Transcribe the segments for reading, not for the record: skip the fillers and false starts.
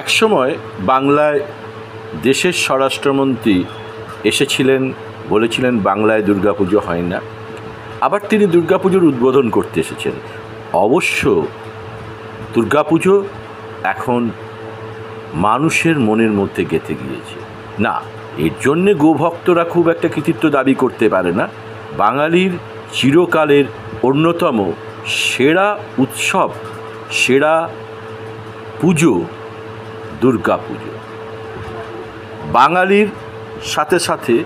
একসময় বাংলায় দেশের স্বরাষ্ট্রমন্ত্রী এসেছিলেন, বলেছিলেন বাংলায় দুর্গাপুজো হয় না। আবার তিনি দুর্গাপুজোর উদ্বোধন করতে এসেছেন। অবশ্য দুর্গাপুজো এখন মানুষের মনের মধ্যে গেঁথে গিয়েছে। না, এর জন্যে গোভক্তরা খুব একটা কৃতিত্ব দাবি করতে পারে না। বাঙালির চিরকালের অন্যতম সেরা উৎসব, সেরা পুজো দুর্গাপুজো। বাঙালির সাথে সাথে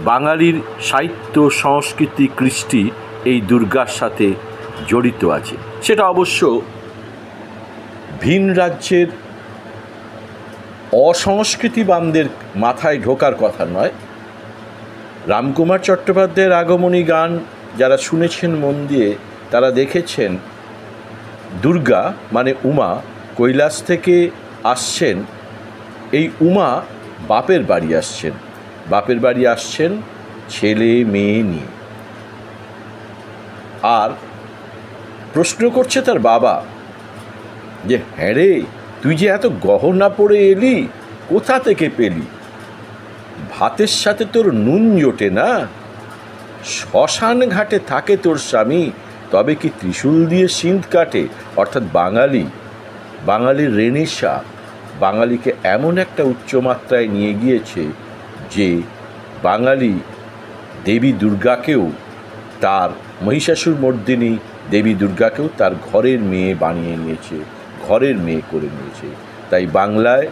বাঙালির সাহিত্য, সংস্কৃতি, কৃষ্টি এই দুর্গার সাথে জড়িত আছে। সেটা অবশ্য ভিন রাজ্যের অসংস্কৃতিবানদের মাথায় ঢোকার কথা নয়। রামকুমার চট্টোপাধ্যায়ের আগমনী গান যারা শুনেছেন মন দিয়ে, তারা দেখেছেন দুর্গা মানে উমা কৈলাস থেকে আসছেন। এই উমা বাপের বাড়ি আসছেন, বাপের বাড়ি আসছেন ছেলে মেয়ে নিয়ে। আর প্রশ্ন করছে তার বাবা যে, হ্যাঁ রে, তুই যে এত গহনা পরে এলি, কোথা থেকে পেলি? ভাতের সাথে তোর নুন জোটে না? শ্মশান ঘাটে থাকে তোর স্বামী, তবে কি ত্রিশূল দিয়ে সিঁধ কাটে? অর্থাৎ বাঙালির রেনেসা বাঙালিকে এমন একটা উচ্চমাত্রায় নিয়ে গিয়েছে যে বাঙালি দেবী দুর্গাকেও, তার মহিষাসুর মর্দিনী দেবী দুর্গাকেও তার ঘরের মেয়ে বানিয়ে নিয়েছে, ঘরের মেয়ে করে নিয়েছে। তাই বাংলায়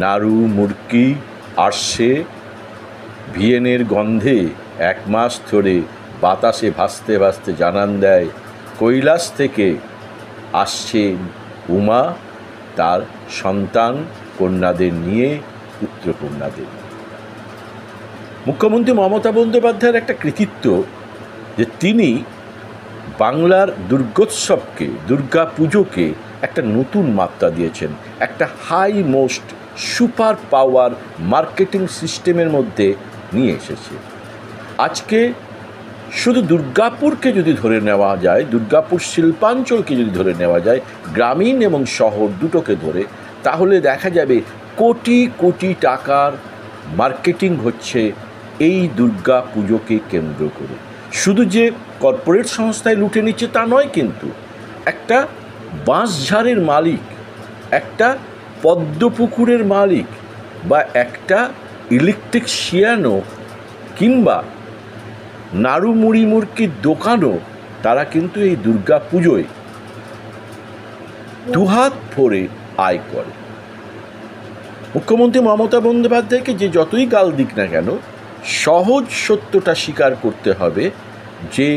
নাড়ু, মুরকি, আরশে, ভিয়েনের গন্ধে এক মাস ধরে বাতাসে ভাসতে ভাসতে জানান দেয় কৈলাস থেকে আসছেন উমা তার সন্তান কন্যাদের নিয়ে, পুত্রকন্যাদের। মুখ্যমন্ত্রী মমতা বন্দ্যোপাধ্যায়ের একটা কৃতিত্ব যে তিনি বাংলার দুর্গোৎসবকে, দুর্গা পুজোকে একটা নতুন মাত্রা দিয়েছেন, একটা high most super power marketing সিস্টেমের মধ্যে নিয়ে এসেছে। আজকে শুধু দুর্গাপুরকে যদি ধরে নেওয়া যায়, দুর্গাপুর শিল্পাঞ্চলকে যদি ধরে নেওয়া যায়, গ্রামীণ এবং শহর দুটোকে ধরে, তাহলে দেখা যাবে কোটি কোটি টাকার মার্কেটিং হচ্ছে এই দুর্গা পুজোকে কেন্দ্র করে। শুধু যে কর্পোরেট সংস্থায় লুটে নিচ্ছে তা নয়, কিন্তু একটা বাঁশঝাড়ের মালিক, একটা পদ্মপুকুরের মালিক, বা একটা ইলেকট্রিশিয়ানও কিংবা নাড়ু মুড়ি মুরকির দোকানও, তারা কিন্তু এই দুর্গা পুজোয় দুহাত ভরে আয় করে। মুখ্যমন্ত্রী মমতা বন্দ্যোপাধ্যায়কে যে যতই গাল দিক না কেন, সহজ সত্যটা স্বীকার করতে হবে যে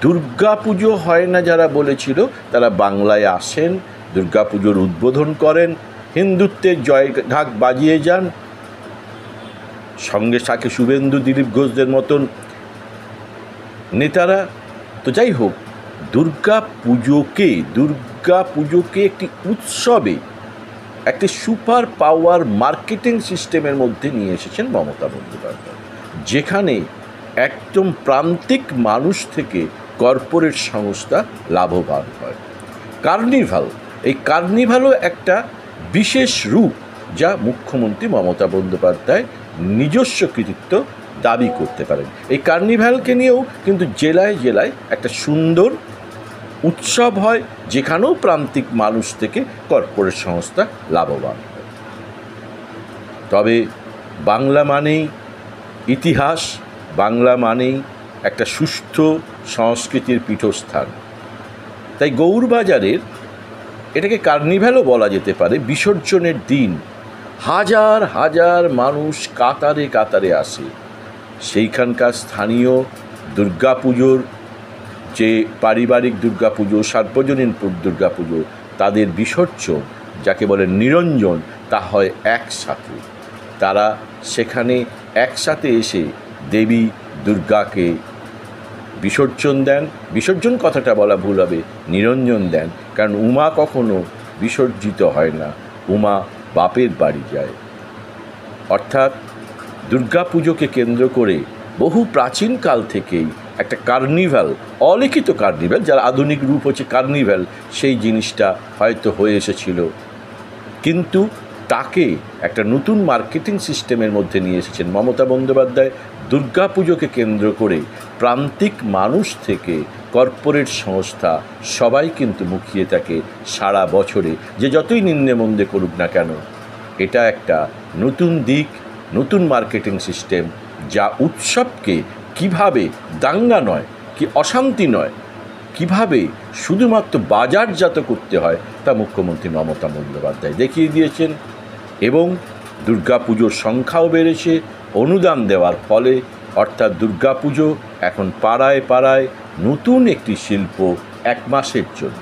দুর্গা পুজো হয় না যারা বলেছিল, তারা বাংলায় আসেন, দুর্গা পুজোর উদ্বোধন করেন, হিন্দুত্বের জয় ঢাক বাজিয়ে যান, সঙ্গে সাথে শুভেন্দু, দিলীপ ঘোষদের মতন নেতারা। তো যাই হোক, দুর্গা পুজোকে একটি উৎসবে, একটি সুপার পাওয়ার মার্কেটিং সিস্টেমের মধ্যে নিয়ে এসেছেন মমতা বন্দ্যোপাধ্যায়, যেখানে একদম প্রান্তিক মানুষ থেকে কর্পোরেট সংস্থা লাভবান হয়। কার্নিভাল, এই কার্নিভালও একটা বিশেষ রূপ যা মুখ্যমন্ত্রী মমতা বন্দ্যোপাধ্যায় নিজস্ব কৃতিত্ব দাবি করতে পারেন। এই কার্নিভালকে নিয়েও কিন্তু জেলায় জেলায় একটা সুন্দর উৎসব হয়, যেখানেও প্রান্তিক মানুষ থেকে কর্পোরেট সংস্থা লাভবান হয়। তবে বাংলা মানেই ইতিহাস, বাংলা মানেই একটা সুস্থ সংস্কৃতির পীঠস্থান। তাই গৌরবাজারের এটাকে কার্নিভ্যালও বলা যেতে পারে। বিসর্জনের দিন হাজার হাজার মানুষ কাতারে কাতারে আসে। সেইখানকার স্থানীয় দুর্গাপুজোর যে পারিবারিক দুর্গাপুজো, সার্বজনীন দুর্গাপুজো, তাদের বিসর্জন, যাকে বলে নিরঞ্জন, তা হয় একসাথে। তারা সেখানে একসাথে এসে দেবী দুর্গাকে বিসর্জন দেন। বিসর্জন কথাটা বলা ভুল হবে, নিরঞ্জন দেন, কারণ উমা কখনো বিসর্জিত হয় না, উমা বাপের বাড়ি যায়। অর্থাৎ দুর্গা পুজোকে কেন্দ্র করে বহু প্রাচীনকাল থেকেই একটা কার্নিভাল, অলিখিত কার্নিভাল, যার আধুনিক রূপ হচ্ছে কার্নিভাল, সেই জিনিসটা হয়তো হয়ে এসেছিল। কিন্তু তাকে একটা নতুন মার্কেটিং সিস্টেমের মধ্যে নিয়ে এসেছেন মমতা বন্দ্যোপাধ্যায়। দুর্গাপুজোকে কেন্দ্র করে প্রান্তিক মানুষ থেকে কর্পোরেট সংস্থা সবাই কিন্তু মুখিয়ে থাকে সারা বছরে, যে যতই নিম্নে মন্দে করুক না কেন। এটা একটা নতুন দিক, নতুন মার্কেটিং সিস্টেম, যা উৎসবকে কিভাবে দাঙ্গা নয়, কি অশান্তি নয়, কিভাবে শুধুমাত্র বাজারজাত করতে হয় তা মুখ্যমন্ত্রী মমতা বন্দ্যোপাধ্যায় দেখিয়ে দিয়েছেন। এবং দুর্গাপুজোর সংখ্যাও বেড়েছে অনুদান দেওয়ার ফলে, অর্থাৎ দুর্গাপুজো এখন পাড়ায় পাড়ায় নতুন একটি শিল্প 1 মাসের জন্য।